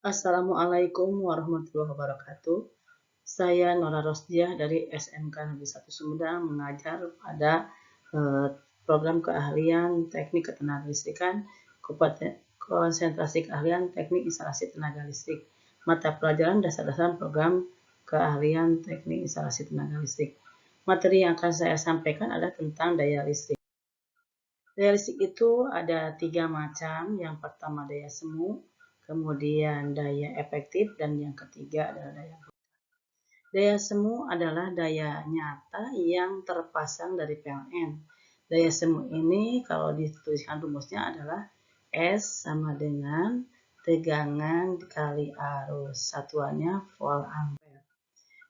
Assalamualaikum warahmatullahi wabarakatuh. Saya Nora Rosdiah dari SMK Negeri 1 Sumedang mengajar pada program keahlian Teknik Ketenagalistrikan, konsentrasi keahlian Teknik Instalasi Tenaga Listrik. Mata pelajaran dasar-dasar program keahlian Teknik Instalasi Tenaga Listrik. Materi yang akan saya sampaikan adalah tentang daya listrik. Daya listrik itu ada 3 macam. Yang pertama daya semu, kemudian daya efektif, dan yang ketiga adalah daya buta. Daya semu adalah daya nyata yang terpasang dari PLN. Daya semu ini kalau dituliskan rumusnya adalah S sama dengan tegangan dikali arus. Satuannya volt ampere.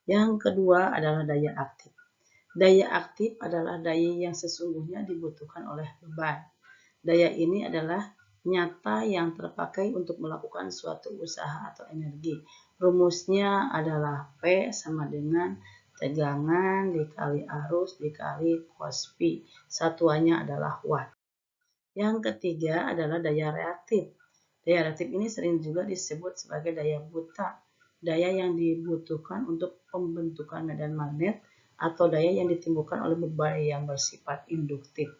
Yang kedua adalah daya aktif. Daya aktif adalah daya yang sesungguhnya dibutuhkan oleh beban. Daya ini adalah nyata yang terpakai untuk melakukan suatu usaha atau energi. Rumusnya adalah P sama dengan tegangan dikali arus dikali cos Pi. Satuannya adalah watt. Yang ketiga adalah daya reaktif. Daya reaktif ini sering juga disebut sebagai daya buta. Daya yang dibutuhkan untuk pembentukan medan magnet atau daya yang ditimbulkan oleh beban yang bersifat induktif.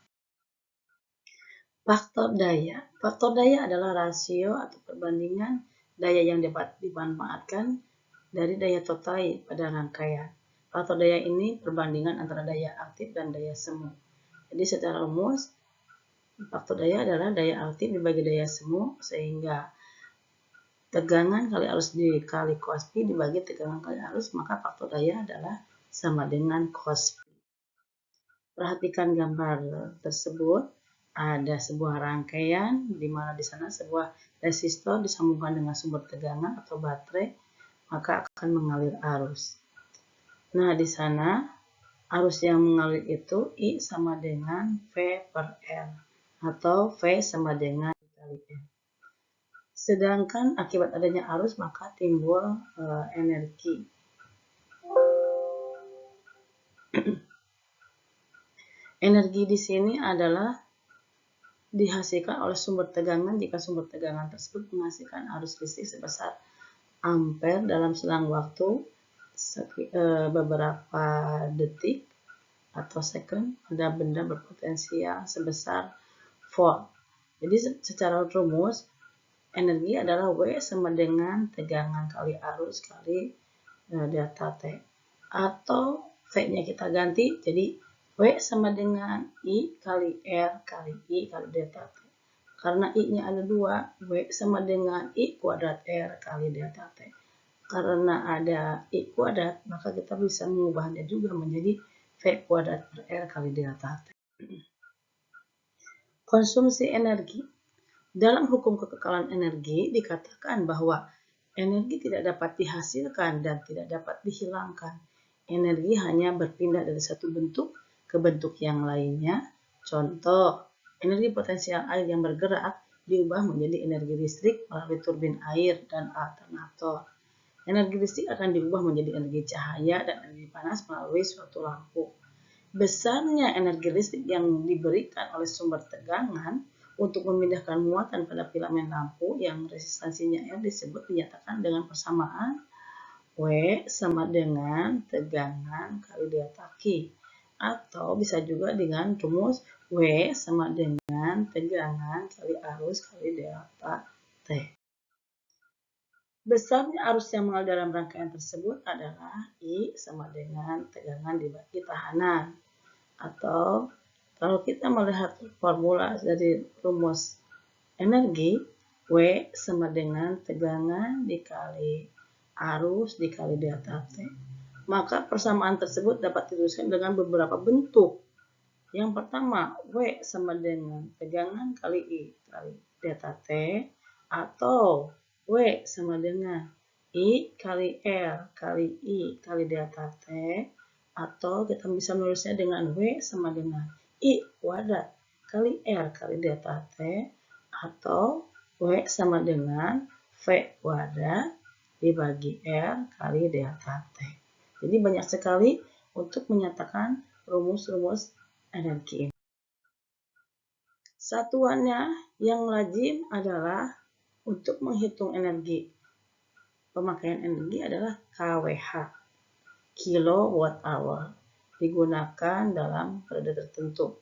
Faktor daya. Faktor daya adalah rasio atau perbandingan daya yang dapat dimanfaatkan dari daya total pada rangkaian. Faktor daya ini perbandingan antara daya aktif dan daya semu. Jadi secara rumus, faktor daya adalah daya aktif dibagi daya semu, sehingga tegangan kali arus dikali cos Pi dibagi tegangan kali arus, maka faktor daya adalah sama dengan cos Pi. Perhatikan gambar tersebut. Ada sebuah rangkaian di mana di sana sebuah resistor disambungkan dengan sumber tegangan atau baterai, maka akan mengalir arus. Nah, di sana arus yang mengalir itu I sama dengan V per R atau V sama dengan kali M. Sedangkan akibat adanya arus maka timbul energi. Energi di sini adalah dihasilkan oleh sumber tegangan jika sumber tegangan tersebut menghasilkan arus listrik sebesar ampere dalam selang waktu beberapa detik atau second pada benda berpotensial sebesar volt. Jadi secara rumus energi adalah W sama dengan tegangan kali arus kali delta T, atau V-nya kita ganti jadi W sama dengan I kali R kali I kali delta T. Karena I-nya ada 2, W sama dengan I kuadrat R kali delta T. Karena ada I kuadrat, maka kita bisa mengubahnya juga menjadi V kuadrat per R kali delta T. Konsumsi energi. Dalam hukum kekekalan energi dikatakan bahwa energi tidak dapat dihasilkan dan tidak dapat dihilangkan. Energi hanya berpindah dari satu bentuk ke bentuk yang lainnya. Contoh, energi potensial air yang bergerak diubah menjadi energi listrik melalui turbin air dan alternator. Energi listrik akan diubah menjadi energi cahaya dan energi panas melalui suatu lampu. Besarnya energi listrik yang diberikan oleh sumber tegangan untuk memindahkan muatan pada filamen lampu yang resistansinya R disebut dinyatakan dengan persamaan W sama dengan tegangan kali delta Q, atau bisa juga dengan rumus W sama dengan tegangan kali arus kali delta T. Besarnya arus yang mengalir dalam rangkaian tersebut adalah I sama dengan tegangan dibagi tahanan. Atau kalau kita melihat formula dari rumus energi, W sama dengan tegangan dikali arus dikali delta T. Maka persamaan tersebut dapat dituliskan dengan beberapa bentuk. Yang pertama, W sama dengan tegangan kali I kali delta T, atau W sama dengan I kali R kali I kali delta T, atau kita bisa menulisnya dengan W sama dengan I kuadrat kali R kali delta T, atau W sama dengan V kuadrat dibagi R kali delta T. Jadi banyak sekali untuk menyatakan rumus-rumus energi ini. Satuannya yang lazim adalah untuk menghitung energi. pemakaian energi adalah kWh, kilowatt hour, digunakan dalam periode tertentu.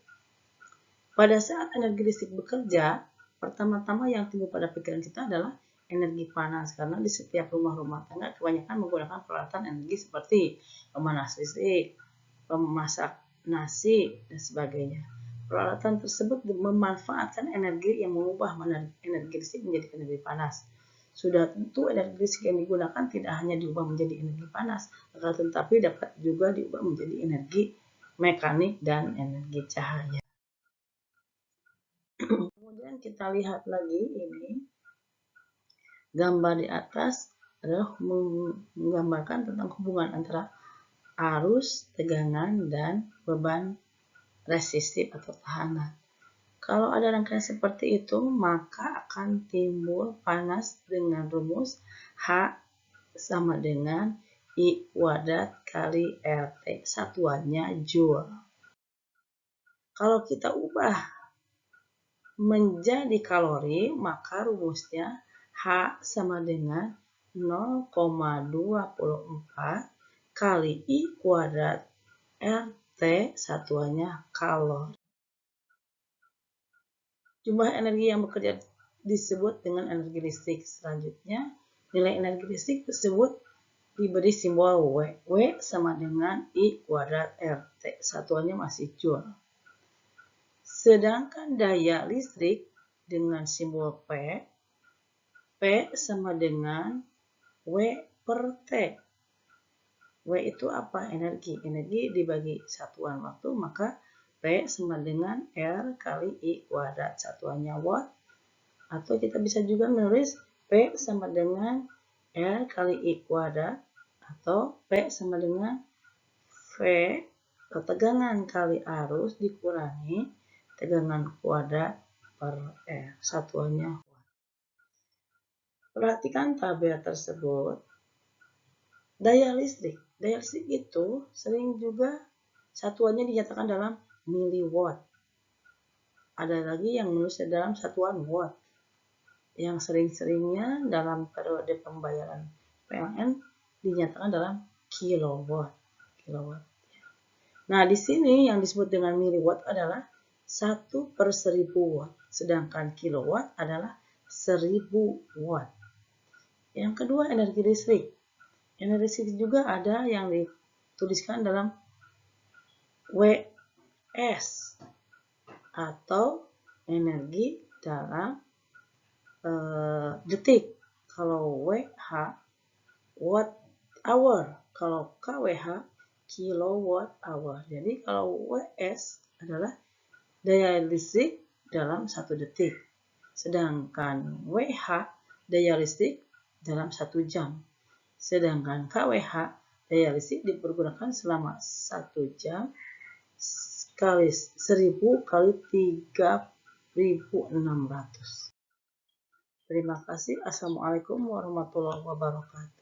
Pada saat energi listrik bekerja, pertama-tama yang timbul pada pikiran kita adalah energi panas, karena di setiap rumah-rumah tangga kebanyakan menggunakan peralatan energi seperti pemanas listrik, pemasak nasi, dan sebagainya. Peralatan tersebut memanfaatkan energi yang mengubah energi listrik menjadi energi panas. Sudah tentu energi listrik yang digunakan tidak hanya diubah menjadi energi panas, tetapi dapat juga diubah menjadi energi mekanik dan energi cahaya. Kemudian kita lihat lagi ini, gambar di atas adalah menggambarkan tentang hubungan antara arus, tegangan, dan beban resistif atau tahanan. Kalau ada rangkaian seperti itu, maka akan timbul panas dengan rumus H sama dengan I kuadrat kali RT, satuannya Joule. Kalau kita ubah menjadi kalori, maka rumusnya H sama dengan 0,24 kali I kuadrat RT, satuannya kalori. Jumlah energi yang bekerja disebut dengan energi listrik. Selanjutnya, nilai energi listrik tersebut diberi simbol W. W sama dengan I kuadrat RT, satuannya masih Joule. Sedangkan daya listrik dengan simbol P, P sama dengan W per T. W itu apa? Energi. Energi dibagi satuan waktu, maka P sama dengan R kali I kuadrat, satuannya watt. Atau kita bisa juga menulis P sama dengan R kali I kuadrat, atau P sama dengan V, tegangan kali arus dikurangi tegangan kuadrat per R, satuannya watt. Perhatikan tabel tersebut. Daya listrik itu sering juga satuannya dinyatakan dalam miliwatt. Ada lagi yang menulisnya dalam satuan watt. Yang sering-seringnya dalam periode pembayaran PLN dinyatakan dalam kilowatt. Nah, di sini yang disebut dengan miliwatt adalah 1/1000 watt, sedangkan kilowatt adalah 1000 watt. Yang kedua, energi listrik. Energi listrik juga ada yang dituliskan dalam WS atau energi dalam detik. Kalau WH, watt hour. Kalau kWh, kilowatt hour. Jadi kalau WS adalah daya listrik dalam 1 detik. Sedangkan WH, daya listrik dalam 1 jam. Sedangkan kWh, daya listrik dipergunakan selama 1 jam kali 1000 kali 3600. Terima kasih. Assalamualaikum warahmatullahi wabarakatuh.